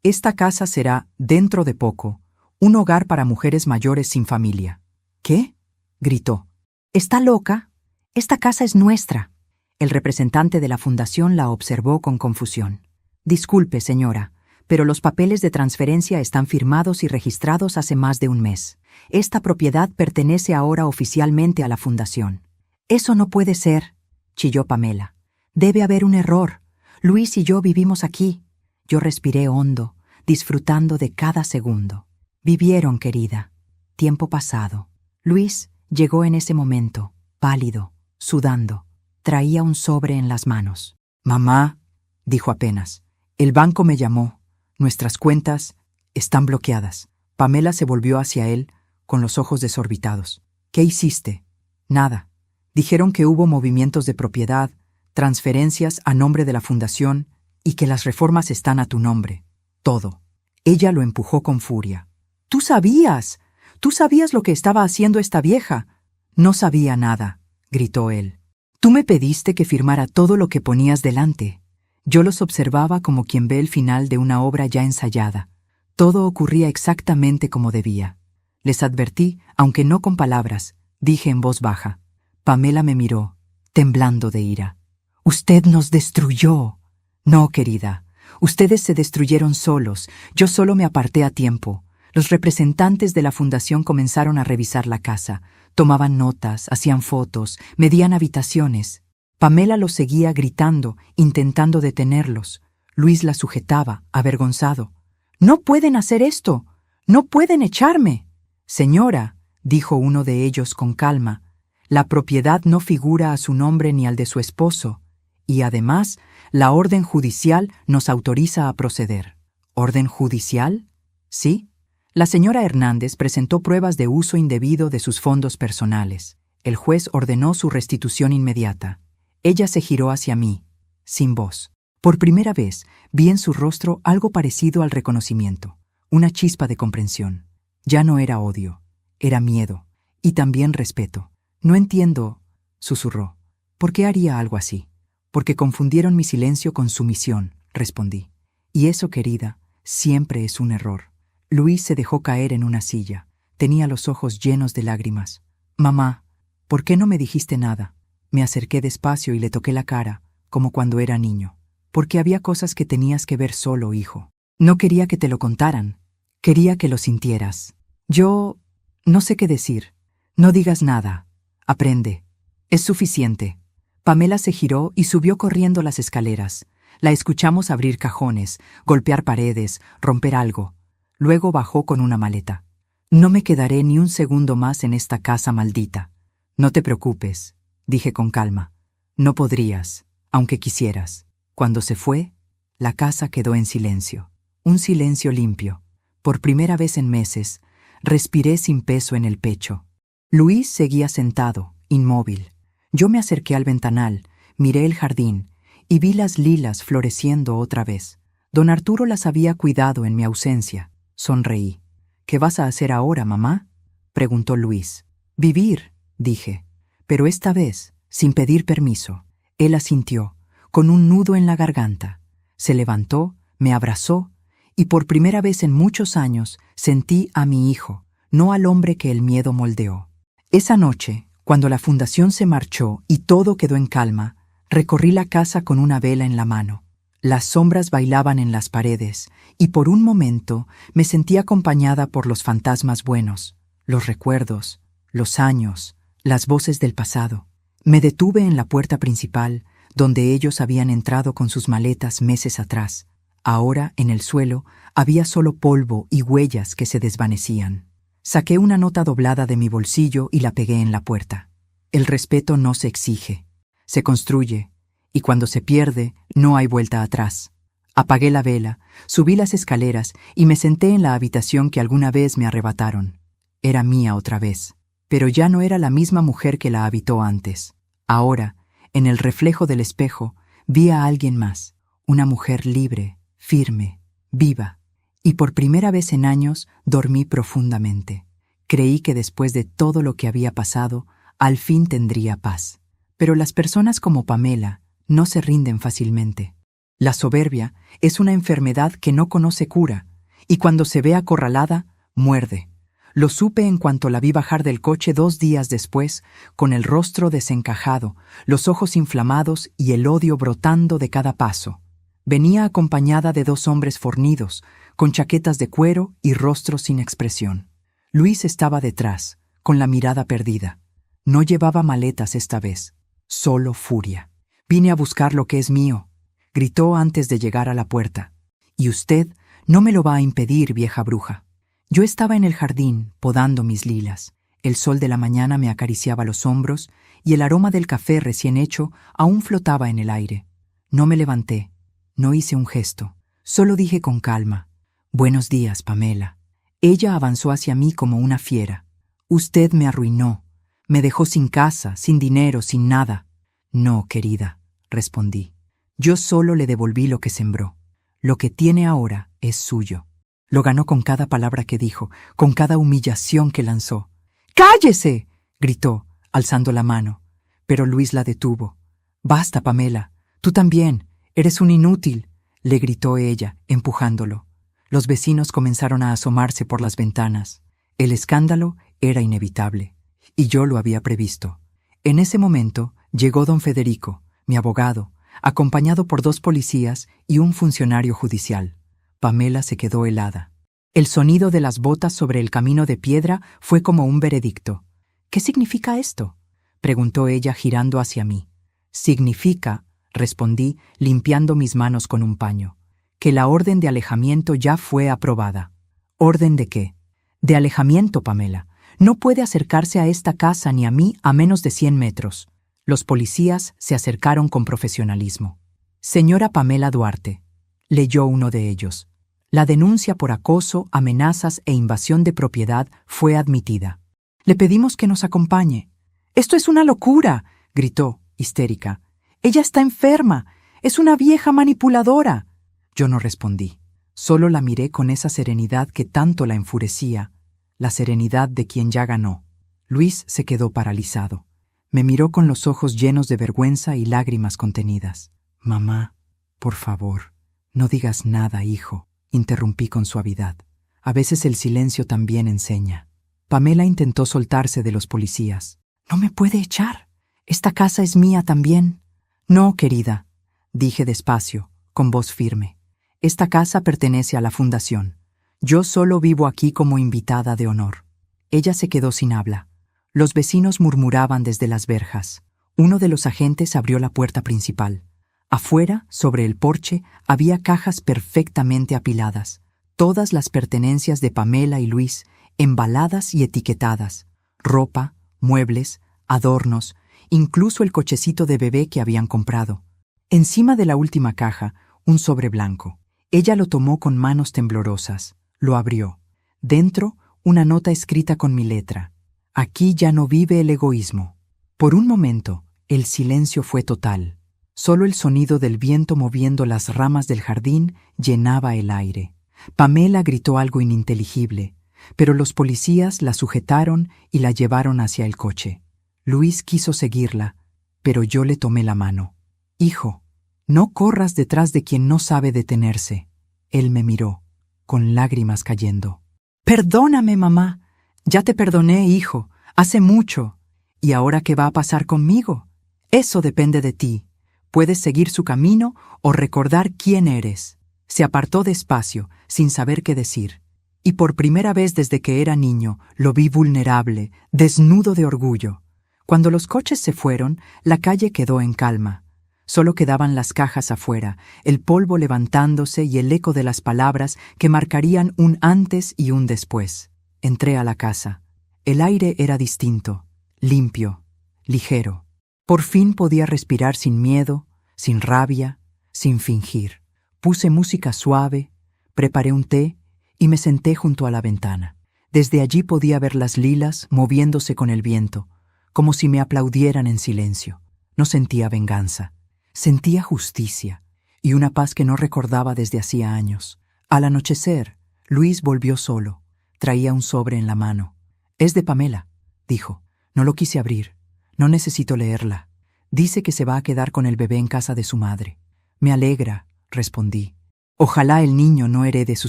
Esta casa será, dentro de poco, un hogar para mujeres mayores sin familia. ¿Qué?, gritó. ¿Está loca? Esta casa es nuestra. El representante de la fundación la observó con confusión. Disculpe, señora, pero los papeles de transferencia están firmados y registrados hace más de un mes. Esta propiedad pertenece ahora oficialmente a la fundación. Eso no puede ser, chilló Pamela. Debe haber un error. Luis y yo vivimos aquí. Yo respiré hondo, disfrutando de cada segundo. Vivieron, querida. Tiempo pasado. Luis llegó en ese momento, pálido, sudando. Traía un sobre en las manos. Mamá, dijo apenas, el banco me llamó. Nuestras cuentas están bloqueadas. Pamela se volvió hacia él con los ojos desorbitados. ¿Qué hiciste? Nada. Dijeron que hubo movimientos de propiedad, transferencias a nombre de la fundación y que las reformas están a tu nombre. Todo. Ella lo empujó con furia. ¡Tú sabías! ¡Tú sabías lo que estaba haciendo esta vieja! No sabía nada, gritó él. Tú me pediste que firmara todo lo que ponías delante. Yo los observaba como quien ve el final de una obra ya ensayada. Todo ocurría exactamente como debía. Les advertí, aunque no con palabras, dije en voz baja. Pamela me miró, temblando de ira. «Usted nos destruyó». «No, querida. Ustedes se destruyeron solos. Yo solo me aparté a tiempo. Los representantes de la fundación comenzaron a revisar la casa. Tomaban notas, hacían fotos, medían habitaciones. Pamela los seguía gritando, intentando detenerlos. Luis la sujetaba, avergonzado. «¡No pueden hacer esto! ¡No pueden echarme!» «Señora», dijo uno de ellos con calma, «la propiedad no figura a su nombre ni al de su esposo. Y además, la orden judicial nos autoriza a proceder». «¿Orden judicial?» «Sí». La señora Hernández presentó pruebas de uso indebido de sus fondos personales. El juez ordenó su restitución inmediata. Ella se giró hacia mí, sin voz. Por primera vez vi en su rostro algo parecido al reconocimiento, una chispa de comprensión. Ya no era odio, era miedo y también respeto. «No entiendo», susurró. «¿Por qué haría algo así?» «Porque confundieron mi silencio con sumisión», respondí. «Y eso, querida, siempre es un error». Luis se dejó caer en una silla. Tenía los ojos llenos de lágrimas. «Mamá, ¿por qué no me dijiste nada?» Me acerqué despacio y le toqué la cara, como cuando era niño. «Porque había cosas que tenías que ver solo, hijo. No quería que te lo contaran. Quería que lo sintieras. Yo no sé qué decir. No digas nada. Aprende. Es suficiente». Pamela se giró y subió corriendo las escaleras. La escuchamos abrir cajones, golpear paredes, romper algo. Luego bajó con una maleta. «No me quedaré ni un segundo más en esta casa maldita». «No te preocupes», dije con calma. «No podrías, aunque quisieras». Cuando se fue, la casa quedó en silencio. Un silencio limpio. Por primera vez en meses, respiré sin peso en el pecho. Luis seguía sentado, inmóvil. Yo me acerqué al ventanal, miré el jardín y vi las lilas floreciendo otra vez. Don Arturo las había cuidado en mi ausencia. Sonreí. «¿Qué vas a hacer ahora, mamá?», preguntó Luis. «Vivir», dije, pero esta vez sin pedir permiso. Él asintió, con un nudo en la garganta. Se levantó, me abrazó, y por primera vez en muchos años sentí a mi hijo, no al hombre que el miedo moldeó. Esa noche, cuando la fundación se marchó y todo quedó en calma, recorrí la casa con una vela en la mano. Las sombras bailaban en las paredes, y por un momento me sentí acompañada por los fantasmas buenos, los recuerdos, los años, las voces del pasado. Me detuve en la puerta principal, donde ellos habían entrado con sus maletas meses atrás. Ahora, en el suelo, había solo polvo y huellas que se desvanecían. Saqué una nota doblada de mi bolsillo y la pegué en la puerta. El respeto no se exige, se construye, y cuando se pierde, no hay vuelta atrás. Apagué la vela, subí las escaleras y me senté en la habitación que alguna vez me arrebataron. Era mía otra vez, pero ya no era la misma mujer que la habitó antes. Ahora, en el reflejo del espejo, vi a alguien más, una mujer libre, firme, viva. Y por primera vez en años dormí profundamente. Creí que después de todo lo que había pasado, al fin tendría paz. Pero las personas como Pamela no se rinden fácilmente. La soberbia es una enfermedad que no conoce cura, y cuando se ve acorralada, muerde. Lo supe en cuanto la vi bajar del coche 2 días después, con el rostro desencajado, los ojos inflamados y el odio brotando de cada paso. Venía acompañada de 2 hombres fornidos, con chaquetas de cuero y rostros sin expresión. Luis estaba detrás, con la mirada perdida. No llevaba maletas esta vez, solo furia. «Vine a buscar lo que es mío», gritó antes de llegar a la puerta. «Y usted no me lo va a impedir, vieja bruja». Yo estaba en el jardín, podando mis lilas. El sol de la mañana me acariciaba los hombros y el aroma del café recién hecho aún flotaba en el aire. No me levanté, no hice un gesto, solo dije con calma: «Buenos días, Pamela». Ella avanzó hacia mí como una fiera. «Usted me arruinó, me dejó sin casa, sin dinero, sin nada». «No, querida», respondí. «Yo solo le devolví lo que sembró. Lo que tiene ahora es suyo». Lo ganó con cada palabra que dijo, con cada humillación que lanzó. «¡Cállese!», gritó, alzando la mano. Pero Luis la detuvo. «Basta, Pamela, tú también, eres un inútil», le gritó ella, empujándolo. Los vecinos comenzaron a asomarse por las ventanas. El escándalo era inevitable, y yo lo había previsto. En ese momento llegó don Federico, mi abogado, acompañado por 2 policías y un funcionario judicial. Pamela se quedó helada. El sonido de las botas sobre el camino de piedra fue como un veredicto. «¿Qué significa esto?», preguntó ella girando hacia mí. «Significa», respondí, limpiando mis manos con un paño, «que la orden de alejamiento ya fue aprobada». «¿Orden de qué?». «De alejamiento, Pamela. No puede acercarse a esta casa ni a mí a menos de 100 metros». Los policías se acercaron con profesionalismo. «Señora Pamela Duarte», leyó uno de ellos. «La denuncia por acoso, amenazas e invasión de propiedad fue admitida. Le pedimos que nos acompañe». «¡Esto es una locura!», gritó, histérica. «Ella está enferma. Es una vieja manipuladora». Yo no respondí. Solo la miré con esa serenidad que tanto la enfurecía, la serenidad de quien ya ganó. Luis se quedó paralizado. Me miró con los ojos llenos de vergüenza y lágrimas contenidas. «Mamá, por favor, no digas nada, hijo», interrumpí con suavidad. A veces el silencio también enseña. Pamela intentó soltarse de los policías. «No me puede echar. Esta casa es mía también». «No, querida», dije despacio, con voz firme. «Esta casa pertenece a la fundación. Yo solo vivo aquí como invitada de honor». Ella se quedó sin habla. Los vecinos murmuraban desde las verjas. Uno de los agentes abrió la puerta principal. Afuera, sobre el porche, había cajas perfectamente apiladas, todas las pertenencias de Pamela y Luis, embaladas y etiquetadas, ropa, muebles, adornos, incluso el cochecito de bebé que habían comprado. Encima de la última caja, un sobre blanco. Ella lo tomó con manos temblorosas, lo abrió. Dentro, una nota escrita con mi letra. «Aquí ya no vive el egoísmo». Por un momento, el silencio fue total. Solo el sonido del viento moviendo las ramas del jardín llenaba el aire. Pamela gritó algo ininteligible, pero los policías la sujetaron y la llevaron hacia el coche. Luis quiso seguirla, pero yo le tomé la mano. «Hijo, no corras detrás de quien no sabe detenerse». Él me miró, con lágrimas cayendo. «Perdóname, mamá. Ya te perdoné, hijo, hace mucho. ¿Y ahora qué va a pasar conmigo? Eso depende de ti. Puedes seguir su camino o recordar quién eres». Se apartó despacio, sin saber qué decir. Y por primera vez desde que era niño, lo vi vulnerable, desnudo de orgullo. Cuando los coches se fueron, la calle quedó en calma. Solo quedaban las cajas afuera, el polvo levantándose y el eco de las palabras que marcarían un antes y un después. Entré a la casa. El aire era distinto, limpio, ligero. Por fin podía respirar sin miedo, sin rabia, sin fingir. Puse música suave, preparé un té y me senté junto a la ventana. Desde allí podía ver las lilas moviéndose con el viento, como si me aplaudieran en silencio. No sentía venganza, sentía justicia y una paz que no recordaba desde hacía años. Al anochecer, Luis volvió solo. Traía un sobre en la mano. «Es de Pamela», dijo. No lo quise abrir. No necesito leerla. Dice que se va a quedar con el bebé en casa de su madre. «Me alegra», respondí. Ojalá el niño no herede su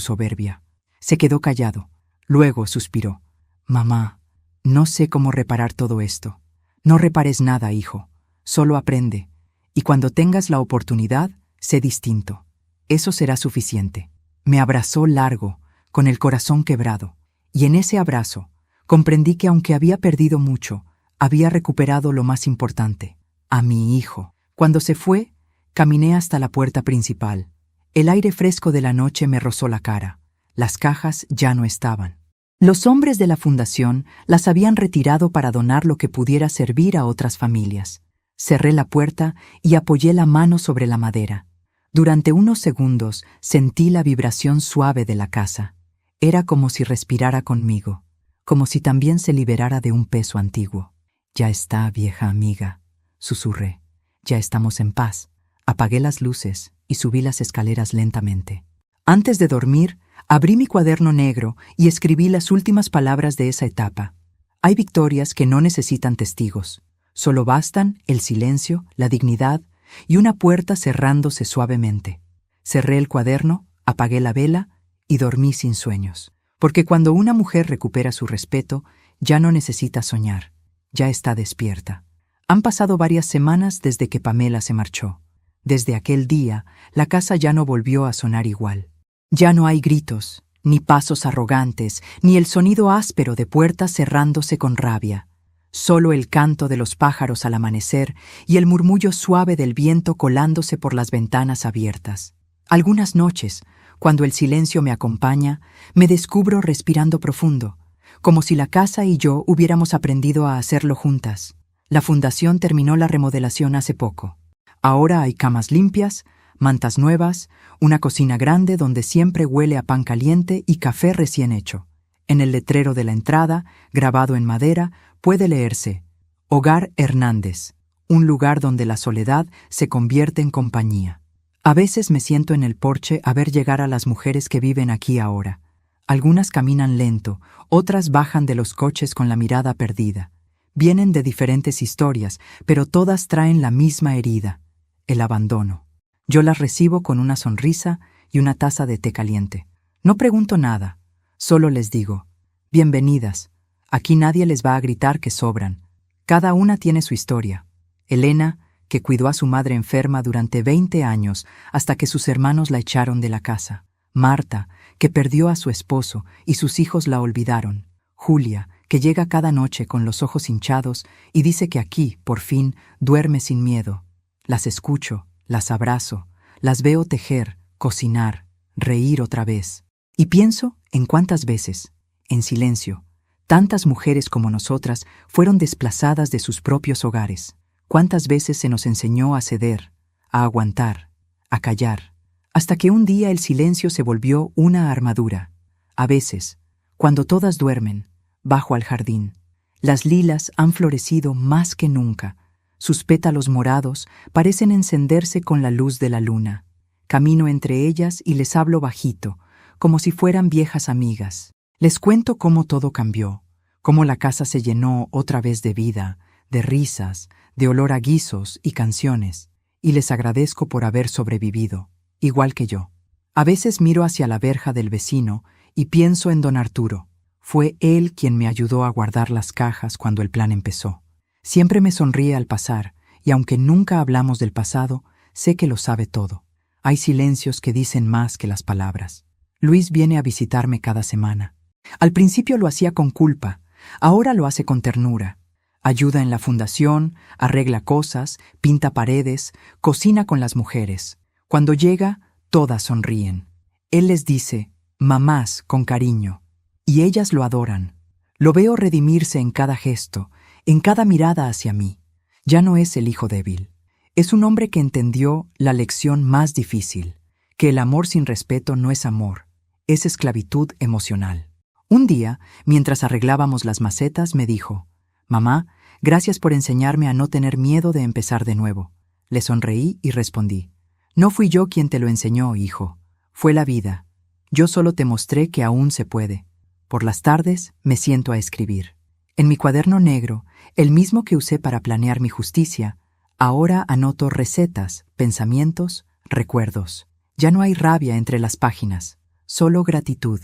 soberbia. Se quedó callado. Luego suspiró. «Mamá, no sé cómo reparar todo esto». «No repares nada, hijo. Solo aprende. Y cuando tengas la oportunidad, sé distinto. Eso será suficiente». Me abrazó largo, con el corazón quebrado. Y en ese abrazo, comprendí que aunque había perdido mucho, había recuperado lo más importante, a mi hijo. Cuando se fue, caminé hasta la puerta principal. El aire fresco de la noche me rozó la cara. Las cajas ya no estaban. Los hombres de la fundación las habían retirado para donar lo que pudiera servir a otras familias. Cerré la puerta y apoyé la mano sobre la madera. Durante unos segundos sentí la vibración suave de la casa. Era como si respirara conmigo, como si también se liberara de un peso antiguo. «Ya está, vieja amiga», susurré. «Ya estamos en paz». Apagué las luces y subí las escaleras lentamente. Antes de dormir, abrí mi cuaderno negro y escribí las últimas palabras de esa etapa. Hay victorias que no necesitan testigos. Solo bastan el silencio, la dignidad y una puerta cerrándose suavemente. Cerré el cuaderno, apagué la vela y dormí sin sueños. Porque cuando una mujer recupera su respeto, ya no necesita soñar, ya está despierta. Han pasado varias semanas desde que Pamela se marchó. Desde aquel día, la casa ya no volvió a sonar igual. Ya no hay gritos, ni pasos arrogantes, ni el sonido áspero de puertas cerrándose con rabia. Solo el canto de los pájaros al amanecer y el murmullo suave del viento colándose por las ventanas abiertas. Algunas noches, cuando el silencio me acompaña, me descubro respirando profundo, como si la casa y yo hubiéramos aprendido a hacerlo juntas. La fundación terminó la remodelación hace poco. Ahora hay camas limpias, mantas nuevas, una cocina grande donde siempre huele a pan caliente y café recién hecho. En el letrero de la entrada, grabado en madera, puede leerse: Hogar Hernández, un lugar donde la soledad se convierte en compañía. A veces me siento en el porche a ver llegar a las mujeres que viven aquí ahora. Algunas caminan lento, otras bajan de los coches con la mirada perdida. Vienen de diferentes historias, pero todas traen la misma herida: el abandono. Yo las recibo con una sonrisa y una taza de té caliente. No pregunto nada, solo les digo: bienvenidas. Aquí nadie les va a gritar que sobran. Cada una tiene su historia. Elena, que cuidó a su madre enferma durante 20 años hasta que sus hermanos la echaron de la casa. Marta, que perdió a su esposo y sus hijos la olvidaron. Julia, que llega cada noche con los ojos hinchados y dice que aquí, por fin, duerme sin miedo. Las escucho, las abrazo, las veo tejer, cocinar, reír otra vez. Y pienso en cuántas veces, en silencio, tantas mujeres como nosotras fueron desplazadas de sus propios hogares. Cuántas veces se nos enseñó a ceder, a aguantar, a callar, hasta que un día el silencio se volvió una armadura. A veces, cuando todas duermen, bajo al jardín. Las lilas han florecido más que nunca. Sus pétalos morados parecen encenderse con la luz de la luna. Camino entre ellas y les hablo bajito, como si fueran viejas amigas. Les cuento cómo todo cambió, cómo la casa se llenó otra vez de vida, de risas, de olor a guisos y canciones, y les agradezco por haber sobrevivido, igual que yo. A veces miro hacia la verja del vecino y pienso en don Arturo. Fue él quien me ayudó a guardar las cajas cuando el plan empezó. Siempre me sonríe al pasar, y aunque nunca hablamos del pasado, sé que lo sabe todo. Hay silencios que dicen más que las palabras. Luis viene a visitarme cada semana. Al principio lo hacía con culpa, ahora lo hace con ternura. Ayuda en la fundación, arregla cosas, pinta paredes, cocina con las mujeres. Cuando llega, todas sonríen. Él les dice: mamás, con cariño. y ellas lo adoran. Lo veo redimirse en cada gesto, en cada mirada hacia mí. Ya no es el hijo débil. Es un hombre que entendió la lección más difícil, que el amor sin respeto no es amor, es esclavitud emocional. Un día, mientras arreglábamos las macetas, me dijo: «Mamá, gracias por enseñarme a no tener miedo de empezar de nuevo». Le sonreí y respondí: «No fui yo quien te lo enseñó, hijo. Fue la vida. Yo solo te mostré que aún se puede». Por las tardes me siento a escribir. En mi cuaderno negro, el mismo que usé para planear mi justicia, ahora anoto recetas, pensamientos, recuerdos. Ya no hay rabia entre las páginas, solo gratitud,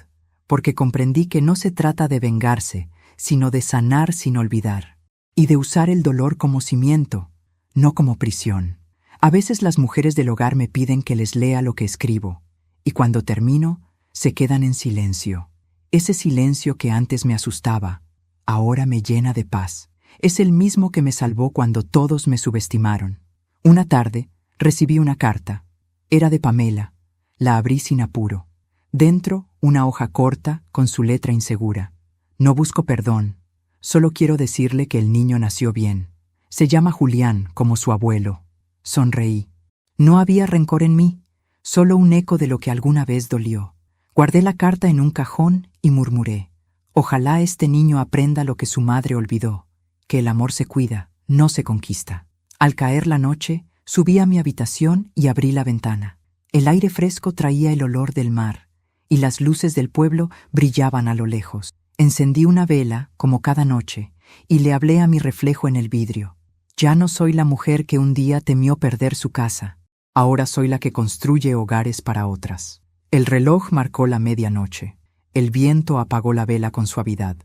porque comprendí que no se trata de vengarse, sino de sanar sin olvidar, y de usar el dolor como cimiento, no como prisión. A veces las mujeres del hogar me piden que les lea lo que escribo, y cuando termino, se quedan en silencio. Ese silencio que antes me asustaba, ahora me llena de paz. Es el mismo que me salvó cuando todos me subestimaron. Una tarde, recibí una carta. Era de Pamela. La abrí sin apuro. Dentro, una hoja corta con su letra insegura. No busco perdón. Solo quiero decirle que el niño nació bien. Se llama Julián, como su abuelo. Sonreí. No había rencor en mí, solo un eco de lo que alguna vez dolió. Guardé la carta en un cajón y murmuré: «Ojalá este niño aprenda lo que su madre olvidó, que el amor se cuida, no se conquista». Al caer la noche, subí a mi habitación y abrí la ventana. El aire fresco traía el olor del mar, y las luces del pueblo brillaban a lo lejos. Encendí una vela, como cada noche, y le hablé a mi reflejo en el vidrio. Ya no soy la mujer que un día temió perder su casa. Ahora soy la que construye hogares para otras. El reloj marcó la medianoche. El viento apagó la vela con suavidad,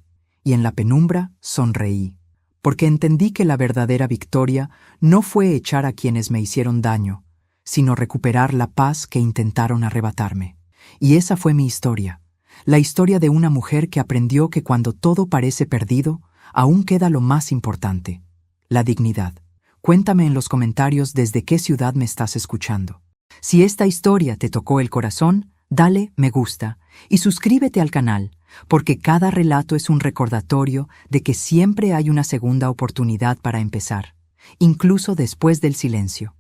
y en la penumbra sonreí, porque entendí que la verdadera victoria no fue echar a quienes me hicieron daño, sino recuperar la paz que intentaron arrebatarme. Y esa fue mi historia, la historia de una mujer que aprendió que cuando todo parece perdido, aún queda lo más importante: la dignidad. Cuéntame en los comentarios desde qué ciudad me estás escuchando. Si esta historia te tocó el corazón, dale me gusta y suscríbete al canal, porque cada relato es un recordatorio de que siempre hay una segunda oportunidad para empezar, incluso después del silencio.